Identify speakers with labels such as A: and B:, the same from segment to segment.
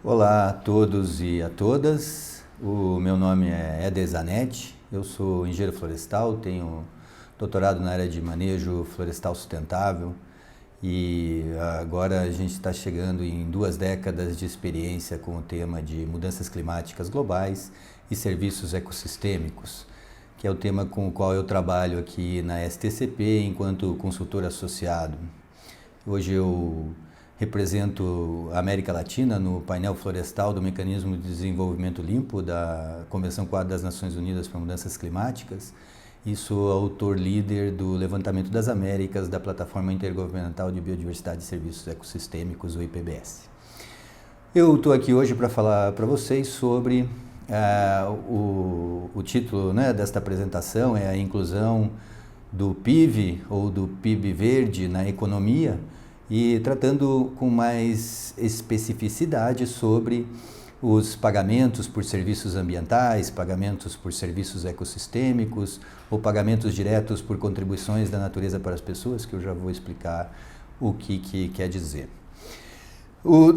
A: Olá a todos e a todas, o meu nome é Éder Zanetti, eu sou engenheiro florestal, tenho doutorado na área de manejo florestal sustentável e agora a gente está chegando em 2 décadas de experiência com o tema de mudanças climáticas globais e serviços ecossistêmicos, que é o tema com o qual eu trabalho aqui na STCP enquanto consultor associado. Hoje eu represento a América Latina no painel florestal do Mecanismo de Desenvolvimento Limpo da Convenção Quadro das Nações Unidas para Mudanças Climáticas e sou autor-líder do Levantamento das Américas da Plataforma Intergovernamental de Biodiversidade e Serviços Ecossistêmicos, o IPBS. Eu estou aqui hoje para falar para vocês sobre o título, né, desta apresentação é a inclusão do PIB ou do PIB verde na economia, e tratando com mais especificidade sobre os pagamentos por serviços ambientais, pagamentos por serviços ecossistêmicos ou pagamentos diretos por contribuições da natureza para as pessoas, que eu já vou explicar o que quer dizer.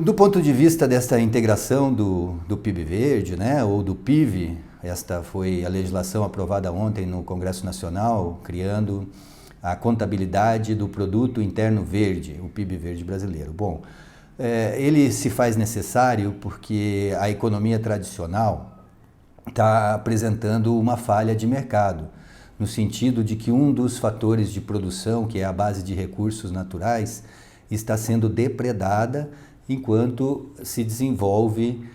A: Do ponto de vista desta integração do PIB verde, né, ou do PIB, esta foi a legislação aprovada ontem no Congresso Nacional, criando a contabilidade do Produto Interno Verde, o PIB verde brasileiro. Bom, ele se faz necessário porque a economia tradicional está apresentando uma falha de mercado, no sentido de que um dos fatores de produção, que é a base de recursos naturais, está sendo depredada enquanto se desenvolve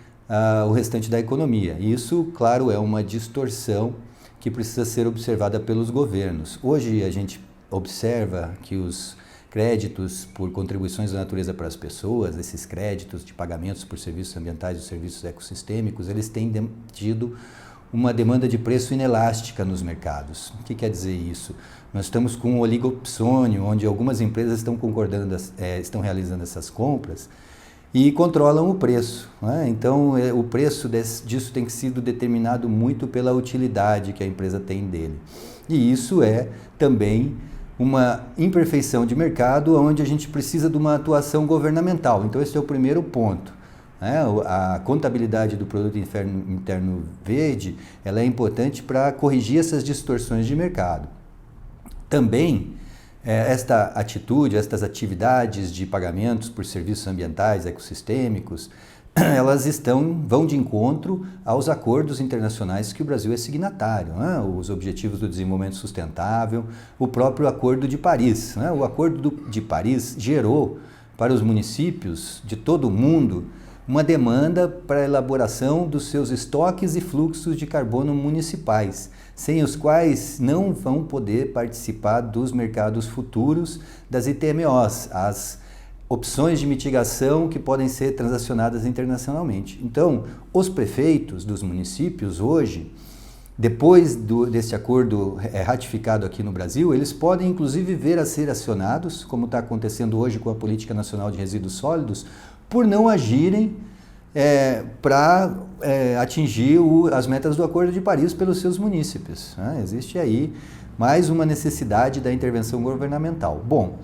A: o restante da economia. Isso, claro, é uma distorção que precisa ser observada pelos governos. Hoje a gente observa que os créditos por contribuições da natureza para as pessoas, esses créditos de pagamentos por serviços ambientais e serviços ecossistêmicos, eles têm tido uma demanda de preço inelástica nos mercados. O que quer dizer isso? Nós estamos com um oligopsônio, onde algumas empresas estão realizando essas compras e controlam o preço, né? Então, o preço disso tem sido determinado muito pela utilidade que a empresa tem dele. E isso é também uma imperfeição de mercado onde a gente precisa de uma atuação governamental. Então, esse é o primeiro ponto, né? A contabilidade do Produto Interno Verde, ela é importante para corrigir essas distorções de mercado. Também, esta atitude, estas atividades de pagamentos por serviços ambientais, ecossistêmicos, elas vão de encontro aos acordos internacionais que o Brasil é signatário, né? Os Objetivos do Desenvolvimento Sustentável, o próprio Acordo de Paris, né? O Acordo de Paris gerou para os municípios de todo o mundo uma demanda para a elaboração dos seus estoques e fluxos de carbono municipais, sem os quais não vão poder participar dos mercados futuros das ITMOs, as opções de mitigação que podem ser transacionadas internacionalmente. Então, os prefeitos dos municípios hoje, depois desse acordo ratificado aqui no Brasil, eles podem inclusive vir a ser acionados, como está acontecendo hoje com a Política Nacional de Resíduos Sólidos, por não agirem para atingir as metas do Acordo de Paris pelos seus munícipes, né? Existe aí mais uma necessidade da intervenção governamental. Bom,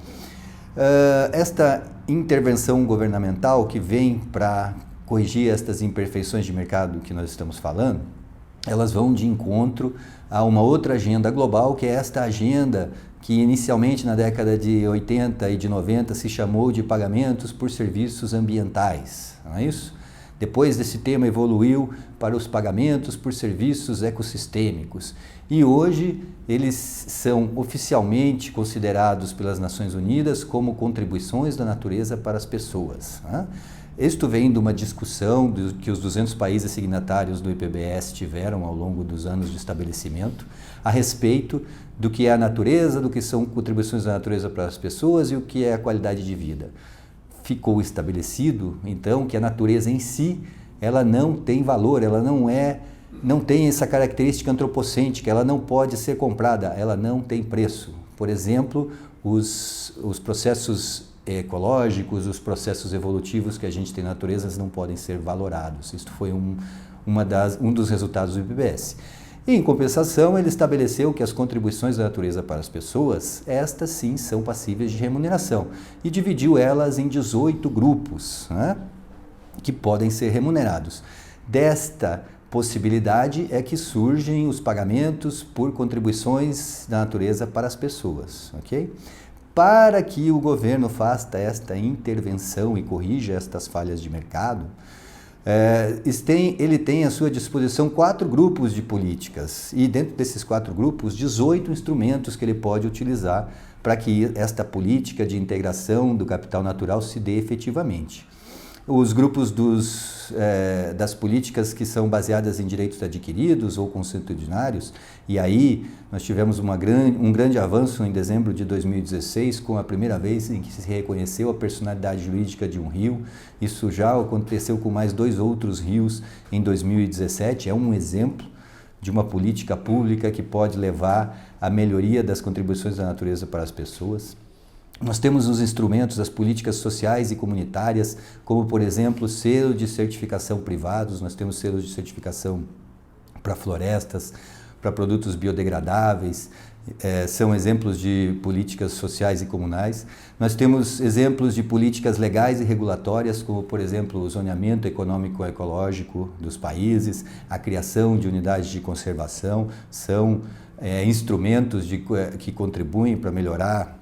A: esta intervenção governamental que vem para corrigir estas imperfeições de mercado que nós estamos falando, elas vão de encontro a uma outra agenda global, que é esta agenda que inicialmente na década de 80 e de 90 se chamou de pagamentos por serviços ambientais, não é isso? Depois desse tema evoluiu para os pagamentos por serviços ecossistêmicos e hoje eles são oficialmente considerados pelas Nações Unidas como contribuições da natureza para as pessoas, né? Isto vem de uma discussão que os 200 países signatários do IPBS tiveram ao longo dos anos de estabelecimento a respeito do que é a natureza, do que são contribuições da natureza para as pessoas e o que é a qualidade de vida. Ficou estabelecido, então, que a natureza em si, ela não tem valor, ela não tem essa característica antropocêntrica, ela não pode ser comprada, ela não tem preço. Por exemplo, os processos ecológicos, os processos evolutivos que a gente tem na natureza não podem ser valorados. Isso foi um dos resultados do IPBS. E, em compensação, ele estabeleceu que as contribuições da natureza para as pessoas, estas sim são passíveis de remuneração, e dividiu elas em 18 grupos, né? que podem ser remunerados. Desta possibilidade é que surgem os pagamentos por contribuições da natureza para as pessoas, ok? Para que o governo faça esta intervenção e corrija estas falhas de mercado, ele tem à sua disposição 4 grupos de políticas e dentro desses 4 grupos, 18 instrumentos que ele pode utilizar para que esta política de integração do capital natural se dê efetivamente. Os grupos das políticas que são baseadas em direitos adquiridos ou consuetudinários, e aí nós tivemos um grande avanço em dezembro de 2016, com a primeira vez em que se reconheceu a personalidade jurídica de um rio. Isso já aconteceu com mais 2 outros rios em 2017, é um exemplo de uma política pública que pode levar à melhoria das contribuições da natureza para as pessoas. Nós temos os instrumentos, as políticas sociais e comunitárias, como, por exemplo, selo de certificação privados, nós temos selos de certificação para florestas, para produtos biodegradáveis, são exemplos de políticas sociais e comunais. Nós temos exemplos de políticas legais e regulatórias, como, por exemplo, o zoneamento econômico-ecológico dos países, a criação de unidades de conservação, são instrumentos que contribuem para melhorar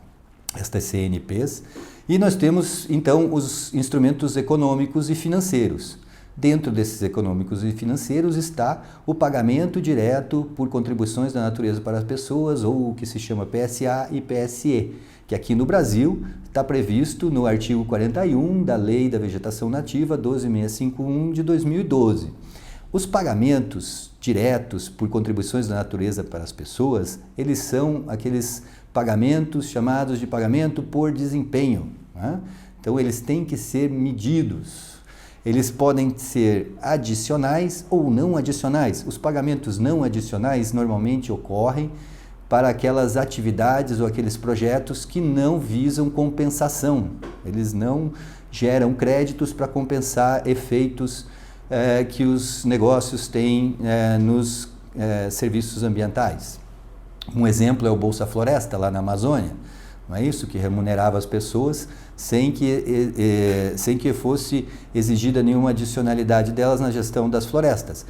A: estas CNPs, e nós temos então os instrumentos econômicos e financeiros. Dentro desses econômicos e financeiros está o pagamento direto por contribuições da natureza para as pessoas, ou o que se chama PSA e PSE, que aqui no Brasil está previsto no artigo 41 da Lei da Vegetação Nativa 12651 de 2012. Os pagamentos diretos por contribuições da natureza para as pessoas, eles são aqueles pagamentos chamados de pagamento por desempenho, né? Então eles têm que ser medidos. Eles podem ser adicionais ou não adicionais. Os pagamentos não adicionais normalmente ocorrem para aquelas atividades ou aqueles projetos que não visam compensação. Eles não geram créditos para compensar efeitos que os negócios têm nos serviços ambientais. Um exemplo é o Bolsa Floresta, lá na Amazônia, não é isso? Que remunerava as pessoas sem que fosse exigida nenhuma adicionalidade delas na gestão das florestas.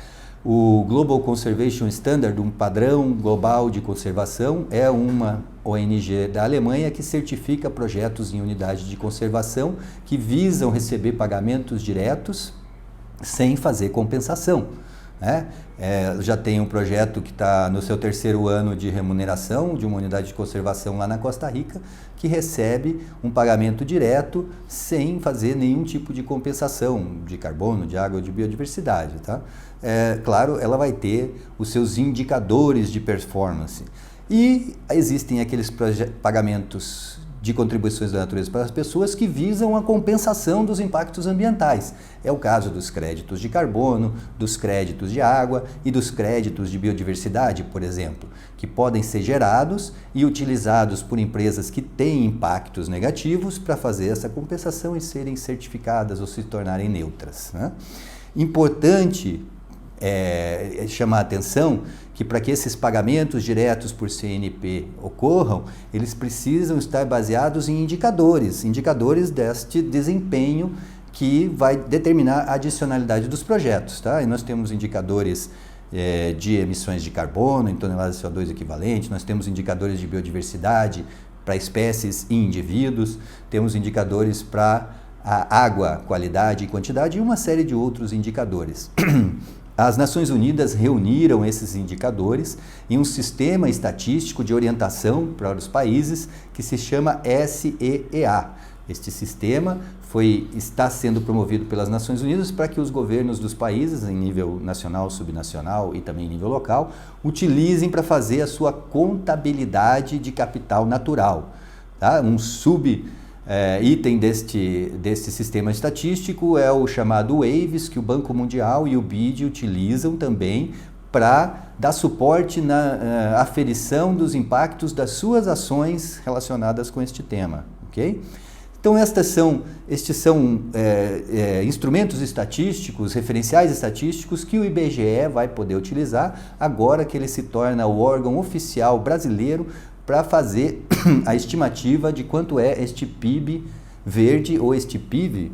A: O Global Conservation Standard, um padrão global de conservação, é uma ONG da Alemanha que certifica projetos em unidade de conservação que visam receber pagamentos diretos sem fazer compensação. Já tem um projeto que está no seu 3º ano de remuneração de uma unidade de conservação lá na Costa Rica, que recebe um pagamento direto sem fazer nenhum tipo de compensação de carbono, de água ou de biodiversidade. Tá? Claro, ela vai ter os seus indicadores de performance. E existem aqueles pagamentos de contribuições da natureza para as pessoas que visam a compensação dos impactos ambientais. É o caso dos créditos de carbono, dos créditos de água e dos créditos de biodiversidade, por exemplo, que podem ser gerados e utilizados por empresas que têm impactos negativos para fazer essa compensação e serem certificadas ou se tornarem neutras, né? Importante chamar a atenção que para que esses pagamentos diretos por CNP ocorram, eles precisam estar baseados em indicadores deste desempenho que vai determinar a adicionalidade dos projetos. Tá? E nós temos indicadores de emissões de carbono em toneladas de CO2 equivalente, nós temos indicadores de biodiversidade para espécies e indivíduos, temos indicadores para a água, qualidade e quantidade e uma série de outros indicadores. As Nações Unidas reuniram esses indicadores em um sistema estatístico de orientação para os países que se chama SEEA. Este sistema está sendo promovido pelas Nações Unidas para que os governos dos países, em nível nacional, subnacional e também em nível local, utilizem para fazer a sua contabilidade de capital natural. Tá? Um item deste sistema estatístico é o chamado WAVES, que o Banco Mundial e o BID utilizam também para dar suporte na aferição dos impactos das suas ações relacionadas com este tema. Okay? Então, estes são instrumentos estatísticos, referenciais estatísticos que o IBGE vai poder utilizar agora que ele se torna o órgão oficial brasileiro para fazer a estimativa de quanto é este PIB verde ou este PIB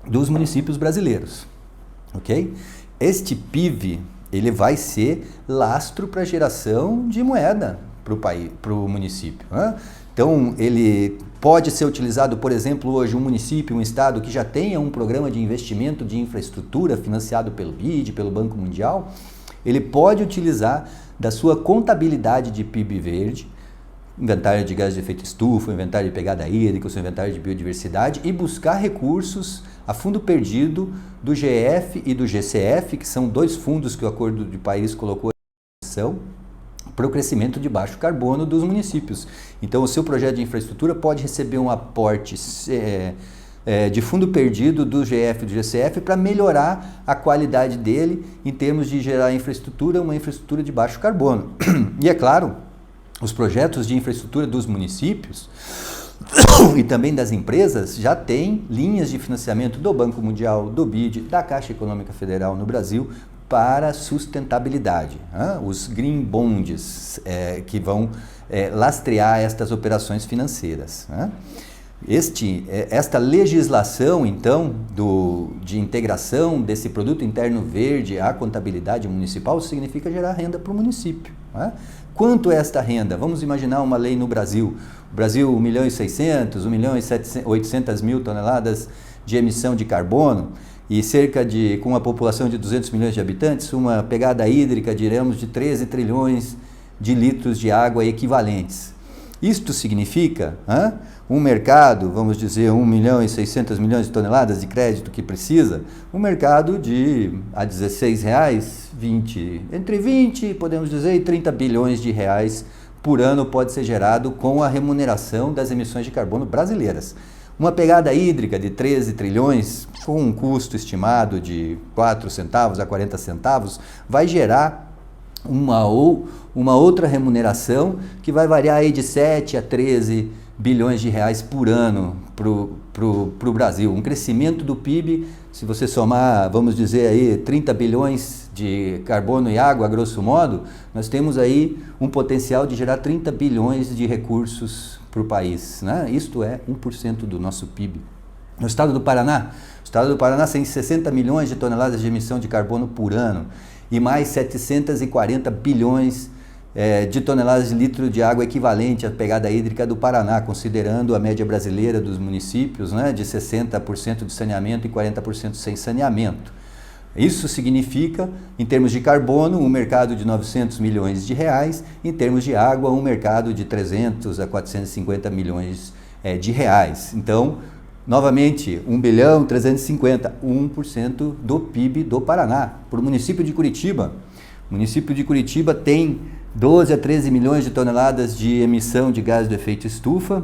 A: dos municípios brasileiros, ok? Este PIV, ele vai ser lastro para geração de moeda para o município, né? Então, ele pode ser utilizado, por exemplo, hoje um município, um estado que já tenha um programa de investimento de infraestrutura financiado pelo BID, pelo Banco Mundial, ele pode utilizar da sua contabilidade de PIB verde, inventário de gás de efeito estufa, inventário de pegada hídrica, o seu inventário de biodiversidade e buscar recursos a fundo perdido do GF e do GCF, que são dois fundos que o Acordo de Paris colocou à disposição para o crescimento de baixo carbono dos municípios. Então, o seu projeto de infraestrutura pode receber um aporte de fundo perdido do GF e do GCF para melhorar a qualidade dele em termos de gerar infraestrutura, uma infraestrutura de baixo carbono. E é claro, os projetos de infraestrutura dos municípios e também das empresas já têm linhas de financiamento do Banco Mundial, do BID, da Caixa Econômica Federal no Brasil para sustentabilidade. Os green bonds que vão lastrear estas operações financeiras. Esta legislação, então, de integração desse produto interno verde à contabilidade municipal significa gerar renda para o município. Quanto é esta renda? Vamos imaginar uma lei no Brasil. O Brasil, 1.600.000, 1.800.000 toneladas de emissão de carbono e com uma população de 200 milhões de habitantes, uma pegada hídrica, diremos, de 13 trilhões de litros de água equivalentes. Isto significa um mercado, vamos dizer, 1.600.000 de toneladas de crédito que precisa, um mercado de a R$16, entre 20, podemos dizer, e 30 bilhões de reais por ano pode ser gerado com a remuneração das emissões de carbono brasileiras. Uma pegada hídrica de 13 trilhões, com um custo estimado de 4 centavos a 40 centavos, vai gerar uma outra remuneração que vai variar aí de 7 a 13 bilhões de reais por ano para o Brasil. Um crescimento do PIB, se você somar, vamos dizer aí, 30 bilhões de carbono e água, a grosso modo, nós temos aí um potencial de gerar 30 bilhões de recursos para o país, né? Isto é 1% do nosso PIB. No estado do Paraná, tem 60 milhões de toneladas de emissão de carbono por ano e mais 740 bilhões de toneladas de litro de água equivalente à pegada hídrica do Paraná, considerando a média brasileira dos municípios, né, de 60% de saneamento e 40% sem saneamento. Isso significa, em termos de carbono, um mercado de 900 milhões de reais, em termos de água, um mercado de 300 a 450 milhões de reais. Então, novamente, 1.350.000.000, 1% do PIB do Paraná. Para o município de Curitiba, tem 12 a 13 milhões de toneladas de emissão de gás do efeito estufa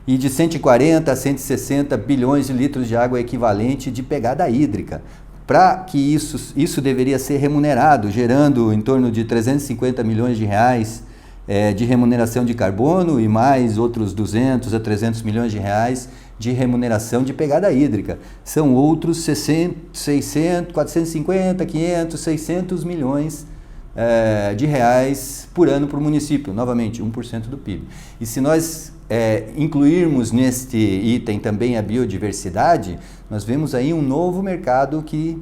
A: e de 140 a 160 bilhões de litros de água equivalente de pegada hídrica. Para que isso deveria ser remunerado, gerando em torno de 350 milhões de reais de remuneração de carbono e mais outros 200 a 300 milhões de reais de remuneração de pegada hídrica. São outros 600, 450, 500, 600 milhões de reais por ano para o município, novamente 1% do PIB. E se nós incluirmos neste item também a biodiversidade, nós vemos aí um novo mercado que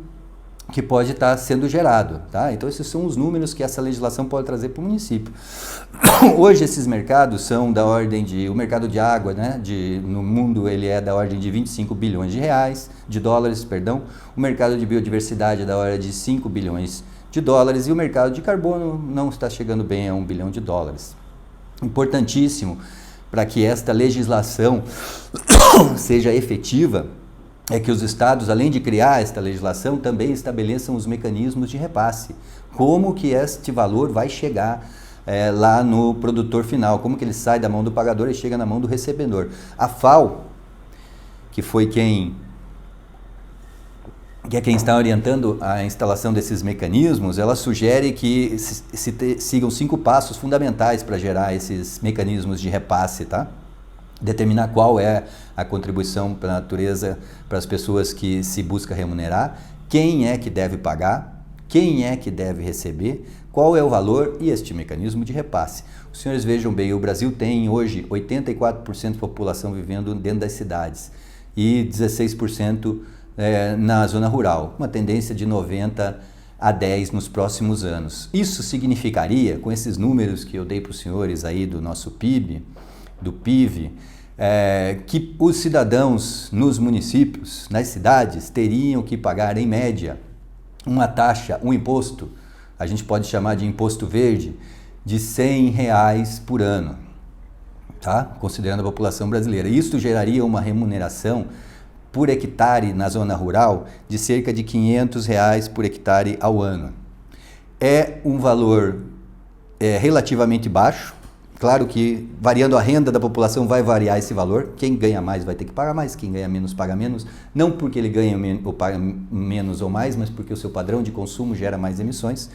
A: pode estar sendo gerado, tá? Então esses são os números que essa legislação pode trazer para o município. Hoje esses mercados são da ordem o mercado de água, né, no mundo ele é da ordem de 25 bilhões de dólares, o mercado de biodiversidade é da ordem de 5 bilhões de dólares e o mercado de carbono não está chegando bem a 1 bilhão de dólares. Importantíssimo para que esta legislação seja efetiva é que os estados, além de criar esta legislação, também estabeleçam os mecanismos de repasse. Como que este valor vai chegar lá no produtor final, como que ele sai da mão do pagador e chega na mão do recebedor. A FAO, que foi quem está orientando a instalação desses mecanismos, ela sugere que sigam 5 passos fundamentais para gerar esses mecanismos de repasse, tá? Determinar qual é a contribuição para a natureza para as pessoas que se busca remunerar, quem é que deve pagar, quem é que deve receber, qual é o valor e este mecanismo de repasse. Os senhores vejam bem, o Brasil tem hoje 84% da população vivendo dentro das cidades e 16% na zona rural, uma tendência de 90 a 10 nos próximos anos. Isso significaria, com esses números que eu dei para os senhores aí do nosso PIB, do PIV, que os cidadãos nos municípios, nas cidades, teriam que pagar, em média, uma taxa, um imposto, a gente pode chamar de imposto verde, de R$100 por ano, tá? Considerando a população brasileira. Isso geraria uma remuneração por hectare na zona rural de cerca de R$500 por hectare ao ano. É um valor relativamente baixo, claro que variando a renda da população vai variar esse valor, quem ganha mais vai ter que pagar mais, quem ganha menos paga menos, não porque ele ganha ou paga menos ou mais, mas porque o seu padrão de consumo gera mais emissões.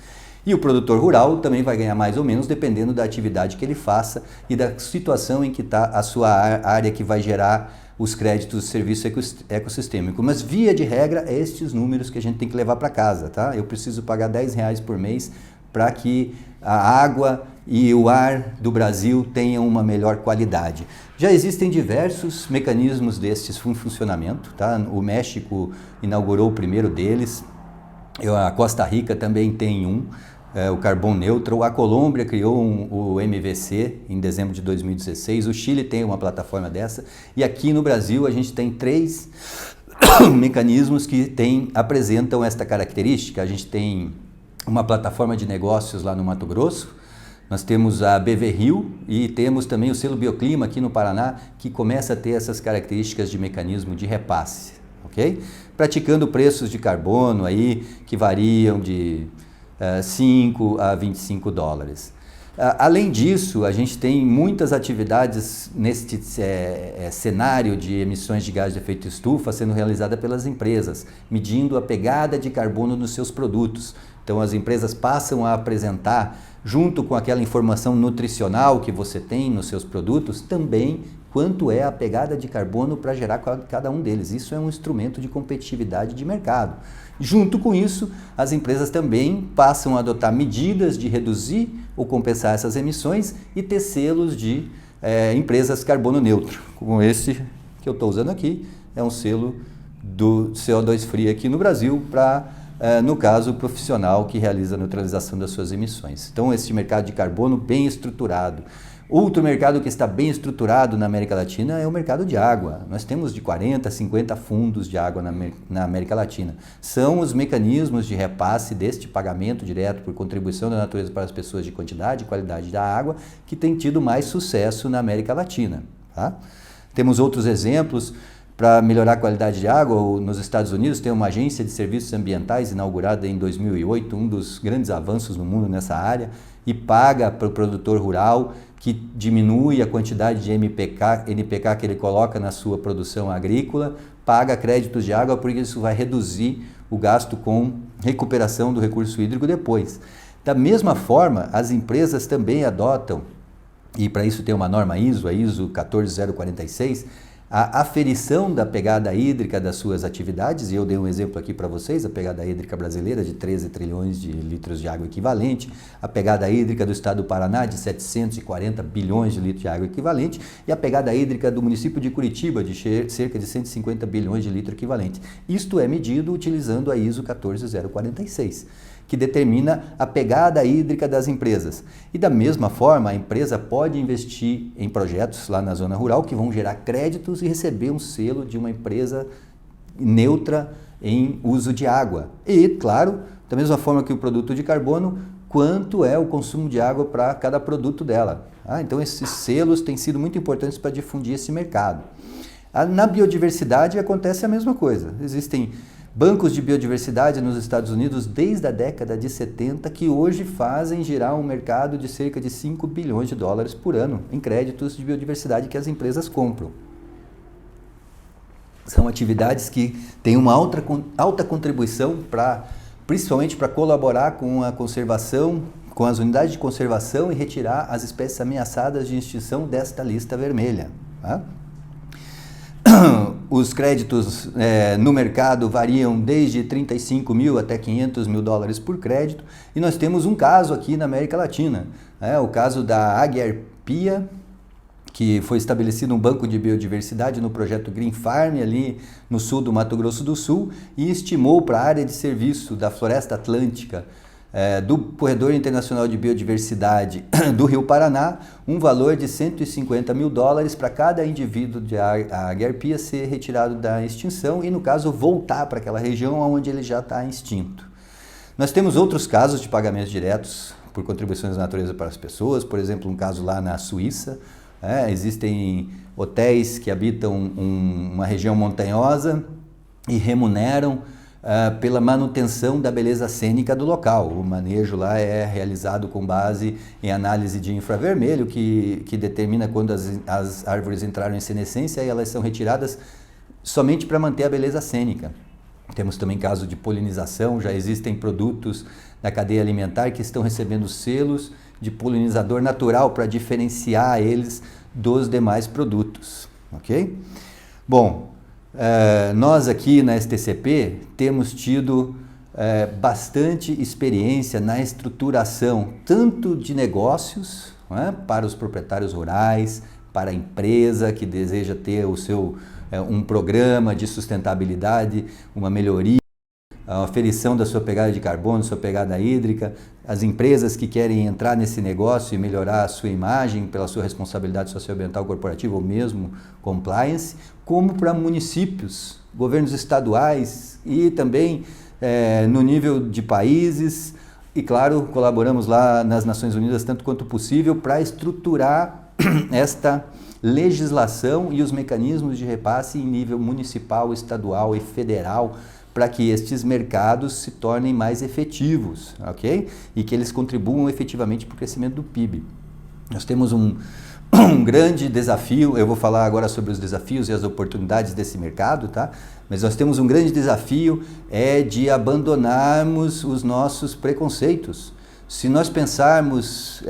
A: E o produtor rural também vai ganhar mais ou menos, dependendo da atividade que ele faça e da situação em que está a sua área que vai gerar os créditos do serviço ecossistêmico. Mas, via de regra, é estes números que a gente tem que levar para casa, tá? Eu preciso pagar R$10 por mês para que a água e o ar do Brasil tenham uma melhor qualidade. Já existem diversos mecanismos destes em funcionamento, tá? O México inaugurou o primeiro deles, a Costa Rica também tem o Carbon Neutral, a Colômbia criou o MVC em dezembro de 2016, o Chile tem uma plataforma dessa, e aqui no Brasil a gente tem 3 mecanismos que apresentam esta característica. A gente tem uma plataforma de negócios lá no Mato Grosso, nós temos a BV Rio e temos também o selo Bioclima aqui no Paraná, que começa a ter essas características de mecanismo de repasse, ok? Praticando preços de carbono aí que variam de 5 a 25 dólares. Além disso, a gente tem muitas atividades neste cenário de emissões de gás de efeito estufa sendo realizada pelas empresas, medindo a pegada de carbono nos seus produtos. Então as empresas passam a apresentar, junto com aquela informação nutricional que você tem nos seus produtos, também quanto é a pegada de carbono para gerar cada um deles. Isso é um instrumento de competitividade de mercado. Junto com isso, as empresas também passam a adotar medidas de reduzir ou compensar essas emissões e ter selos de empresas carbono neutro, como esse que eu estou usando aqui, é um selo do CO2 Free aqui no Brasil para, no caso, o profissional que realiza a neutralização das suas emissões. Então, esse mercado de carbono bem estruturado. Outro mercado que está bem estruturado na América Latina é o mercado de água. Nós temos de 40 a 50 fundos de água na América Latina. São os mecanismos de repasse deste pagamento direto por contribuição da natureza para as pessoas de quantidade e qualidade da água que tem tido mais sucesso na América Latina. Tá? Temos outros exemplos. Para melhorar a qualidade de água, nos Estados Unidos tem uma agência de serviços ambientais inaugurada em 2008, um dos grandes avanços no mundo nessa área, e paga para o produtor rural que diminui a quantidade de NPK que ele coloca na sua produção agrícola, paga créditos de água porque isso vai reduzir o gasto com recuperação do recurso hídrico depois. Da mesma forma, as empresas também adotam, e para isso tem uma norma ISO, a ISO 14046, a aferição da pegada hídrica das suas atividades, e eu dei um exemplo aqui para vocês, a pegada hídrica brasileira de 13 trilhões de litros de água equivalente, a pegada hídrica do estado do Paraná de 740 bilhões de litros de água equivalente, e a pegada hídrica do município de Curitiba de cerca de 150 bilhões de litros equivalente. Isto é medido utilizando a ISO 14046. Que determina a pegada hídrica das empresas. E da mesma forma, a empresa pode investir em projetos lá na zona rural que vão gerar créditos e receber um selo de uma empresa neutra em uso de água. E, claro, da mesma forma que o produto de carbono, quanto é o consumo de água para cada produto dela. Então, esses selos têm sido muito importantes para difundir esse mercado. Na biodiversidade acontece a mesma coisa. Existem bancos de biodiversidade nos Estados Unidos desde a década de 70 que hoje fazem girar um mercado de cerca de 5 bilhões de dólares por ano em créditos de biodiversidade que as empresas compram. São atividades que têm uma alta contribuição principalmente para colaborar com a conservação, com as unidades de conservação e retirar as espécies ameaçadas de extinção desta lista vermelha. Tá? Os créditos no mercado variam desde 35 mil até 500 mil dólares por crédito, e nós temos um caso aqui na América Latina, o caso da águia arpia que foi estabelecido um banco de biodiversidade no projeto Green Farm, ali no sul do Mato Grosso do Sul, e estimou para a área de serviço da Floresta Atlântica, do Corredor Internacional de Biodiversidade do Rio Paraná, um valor de $150 mil para cada indivíduo de águia-arpia ser retirado da extinção e, no caso, voltar para aquela região onde ele já está extinto. Nós temos outros casos de pagamentos diretos por contribuições da natureza para as pessoas, por exemplo, um caso lá na Suíça. Existem hotéis que habitam uma região montanhosa e remuneram pela manutenção da beleza cênica do local. O manejo lá é realizado com base em análise de infravermelho, que determina quando as árvores entraram em senescência e elas são retiradas somente para manter a beleza cênica. Temos também caso de polinização, já existem produtos da cadeia alimentar que estão recebendo selos de polinizador natural para diferenciar eles dos demais produtos, ok? Bom, nós aqui na STCP temos tido bastante experiência na estruturação tanto de negócios, para os proprietários rurais, para a empresa que deseja ter o seu um programa de sustentabilidade, uma melhoria, a aferição da sua pegada de carbono, sua pegada hídrica, as empresas que querem entrar nesse negócio e melhorar a sua imagem pela sua responsabilidade socioambiental corporativa ou mesmo compliance, como para municípios, governos estaduais e também no nível de países e, claro, colaboramos lá nas Nações Unidas tanto quanto possível para estruturar esta legislação e os mecanismos de repasse em nível municipal, estadual e federal para que estes mercados se tornem mais efetivos, ok? E que eles contribuam efetivamente para o crescimento do PIB. Nós temos um grande desafio, eu vou falar agora sobre os desafios e as oportunidades desse mercado, tá? Mas nós temos um grande desafio de abandonarmos os nossos preconceitos. Se nós pensarmos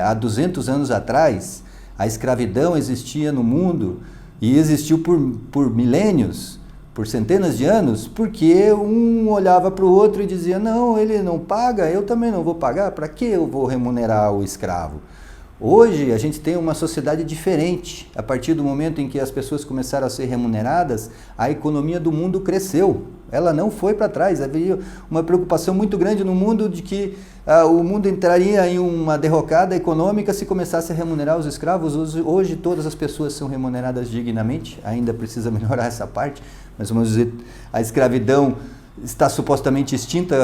A: há 200 anos atrás, a escravidão existia no mundo e existiu por milênios, por centenas de anos, porque um olhava para o outro e dizia, não, ele não paga, eu também não vou pagar, para que eu vou remunerar o escravo? Hoje a gente tem uma sociedade diferente. A partir do momento em que as pessoas começaram a ser remuneradas, a economia do mundo cresceu. Ela não foi para trás. Havia uma preocupação muito grande no mundo de que o mundo entraria em uma derrocada econômica se começasse a remunerar os escravos. Hoje todas as pessoas são remuneradas dignamente, ainda precisa melhorar essa parte, mas vamos dizer, a escravidão está supostamente extinta,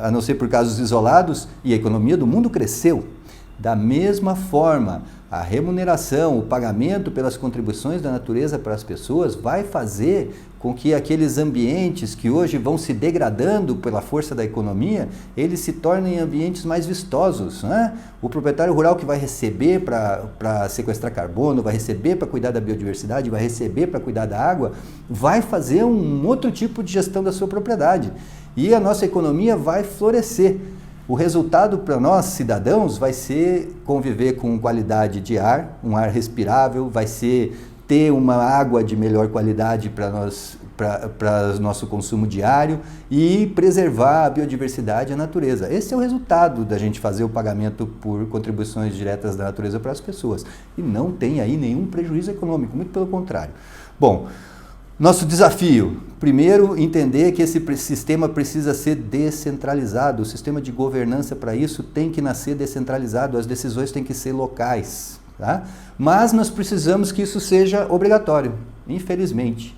A: a não ser por casos isolados, e a economia do mundo cresceu. Da mesma forma, a remuneração, o pagamento pelas contribuições da natureza para as pessoas vai fazer com que aqueles ambientes que hoje vão se degradando pela força da economia, eles se tornem ambientes mais vistosos, né? O proprietário rural que vai receber para sequestrar carbono, vai receber para cuidar da biodiversidade, vai receber para cuidar da água, vai fazer um outro tipo de gestão da sua propriedade. E a nossa economia vai florescer. O resultado para nós, cidadãos, vai ser conviver com qualidade de ar, um ar respirável, vai ser ter uma água de melhor qualidade para nosso consumo diário e preservar a biodiversidade e a natureza. Esse é o resultado da gente fazer o pagamento por contribuições diretas da natureza para as pessoas. E não tem aí nenhum prejuízo econômico, muito pelo contrário. Bom, nosso desafio, primeiro, entender que esse sistema precisa ser descentralizado, o sistema de governança para isso tem que nascer descentralizado, as decisões têm que ser locais, tá? Mas nós precisamos que isso seja obrigatório, infelizmente.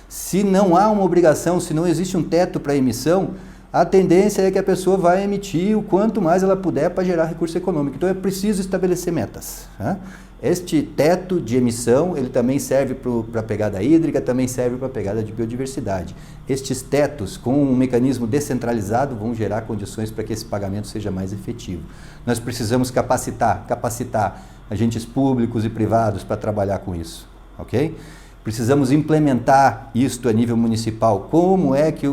A: Se não há uma obrigação, se não existe um teto para emissão, a tendência é que a pessoa vai emitir o quanto mais ela puder para gerar recurso econômico. Então é preciso estabelecer metas, tá? Este teto de emissão, ele também serve para a pegada hídrica, também serve para a pegada de biodiversidade. Estes tetos, com um mecanismo descentralizado, vão gerar condições para que esse pagamento seja mais efetivo. Nós precisamos capacitar agentes públicos e privados para trabalhar com isso, ok? Precisamos implementar isto a nível municipal. Como é que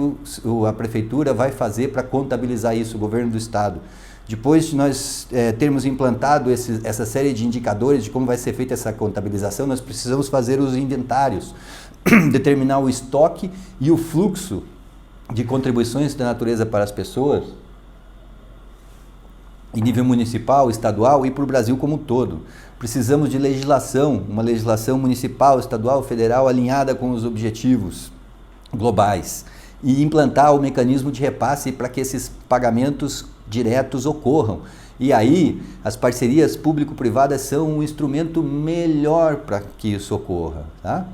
A: a prefeitura vai fazer para contabilizar isso, o governo do estado? Depois de nós termos implantado essa série de indicadores de como vai ser feita essa contabilização, nós precisamos fazer os inventários, determinar o estoque e o fluxo de contribuições da natureza para as pessoas em nível municipal, estadual e para o Brasil como um todo. Precisamos de legislação, uma legislação municipal, estadual, federal alinhada com os objetivos globais e implantar o mecanismo de repasse para que esses pagamentos diretos ocorram. E aí, as parcerias público-privadas são um instrumento melhor para que isso ocorra, tá?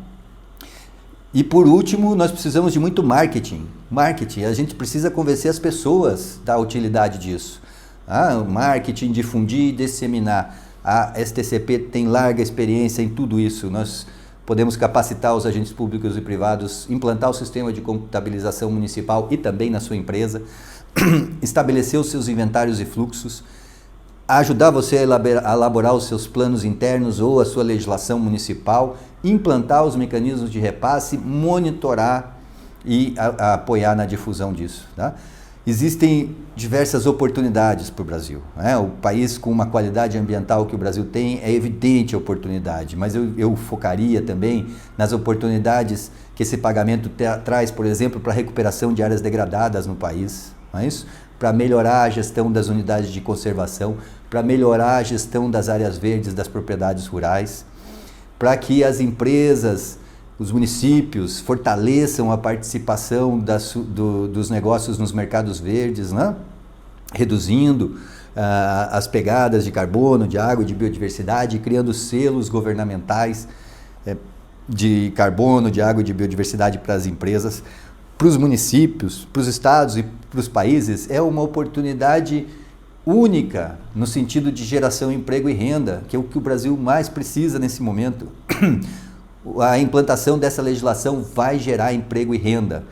A: E por último, nós precisamos de muito marketing. Marketing, a gente precisa convencer as pessoas da utilidade disso. Marketing, difundir e disseminar. A STCP tem larga experiência em tudo isso. Nós podemos capacitar os agentes públicos e privados, implantar o sistema de contabilização municipal e também na sua empresa, estabelecer os seus inventários e fluxos, ajudar você a elaborar os seus planos internos ou a sua legislação municipal, implantar os mecanismos de repasse, monitorar e apoiar na difusão disso, tá? Existem diversas oportunidades para o Brasil, né? O país com uma qualidade ambiental que o Brasil tem, é evidente a oportunidade, mas eu focaria também nas oportunidades que esse pagamento traz, por exemplo, para a recuperação de áreas degradadas no país, não é isso? Para melhorar a gestão das unidades de conservação, para melhorar a gestão das áreas verdes das propriedades rurais, para que as empresas, os municípios fortaleçam a participação dos negócios nos mercados verdes, né? Reduzindo as pegadas de carbono, de água e de biodiversidade, criando selos governamentais de carbono, de água e de biodiversidade para as empresas, para os municípios, para os estados e para os países. É uma oportunidade única no sentido de geração de emprego e renda, que é o que o Brasil mais precisa nesse momento. A implantação dessa legislação vai gerar emprego e renda.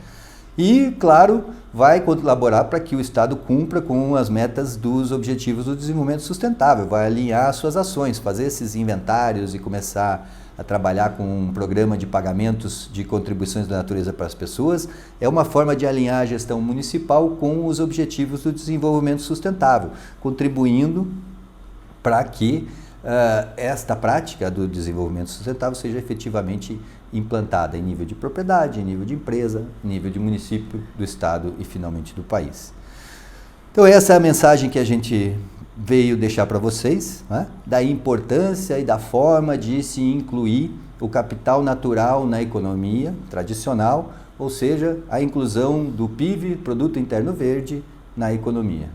A: E, claro, vai colaborar para que o Estado cumpra com as metas dos Objetivos do Desenvolvimento Sustentável, vai alinhar as suas ações, fazer esses inventários e começar a trabalhar com um programa de pagamentos de contribuições da natureza para as pessoas. É uma forma de alinhar a gestão municipal com os Objetivos do Desenvolvimento Sustentável, contribuindo para que esta prática do desenvolvimento sustentável seja efetivamente implantada em nível de propriedade, em nível de empresa, em nível de município, do estado e finalmente do país. Então essa é a mensagem que a gente veio deixar para vocês, né? Da importância e da forma de se incluir o capital natural na economia tradicional, ou seja, a inclusão do PIB, Produto Interno Verde, na economia.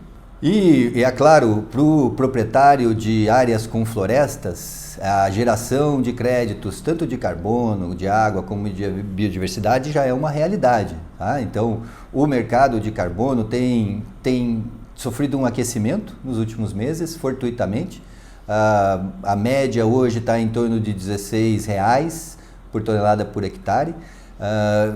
A: E é claro, para o proprietário de áreas com florestas, a geração de créditos, tanto de carbono, de água, como de biodiversidade, já é uma realidade, tá? Então, o mercado de carbono tem sofrido um aquecimento nos últimos meses, fortuitamente. A média hoje está em torno de R$16 por tonelada por hectare.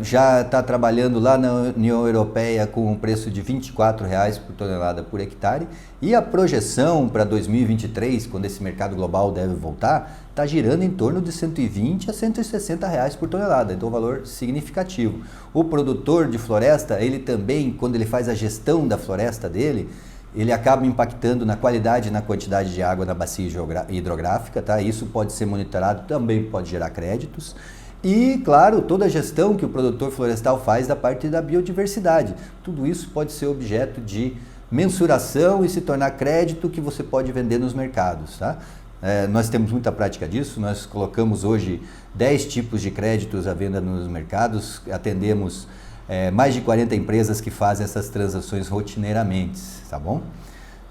A: Já está trabalhando lá na União Europeia com um preço de R$24 por tonelada por hectare, e a projeção para 2023, quando esse mercado global deve voltar, está girando em torno de R$120 a R$160 por tonelada, então um valor significativo. O produtor de floresta, ele também, quando ele faz a gestão da floresta dele, ele acaba impactando na qualidade e na quantidade de água na bacia hidrográfica, tá? Isso pode ser monitorado, também pode gerar créditos. E, claro, toda a gestão que o produtor florestal faz da parte da biodiversidade. Tudo isso pode ser objeto de mensuração e se tornar crédito que você pode vender nos mercados, tá? Nós temos muita prática disso, nós colocamos hoje 10 tipos de créditos à venda nos mercados, atendemos mais de 40 empresas que fazem essas transações rotineiramente, tá bom?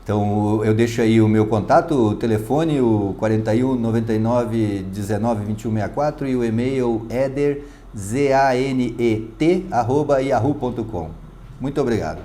A: Então eu deixo aí o meu contato, o telefone, o 41 99 19 21 64 e o e-mail ederzanet@yahoo.com. Muito obrigado.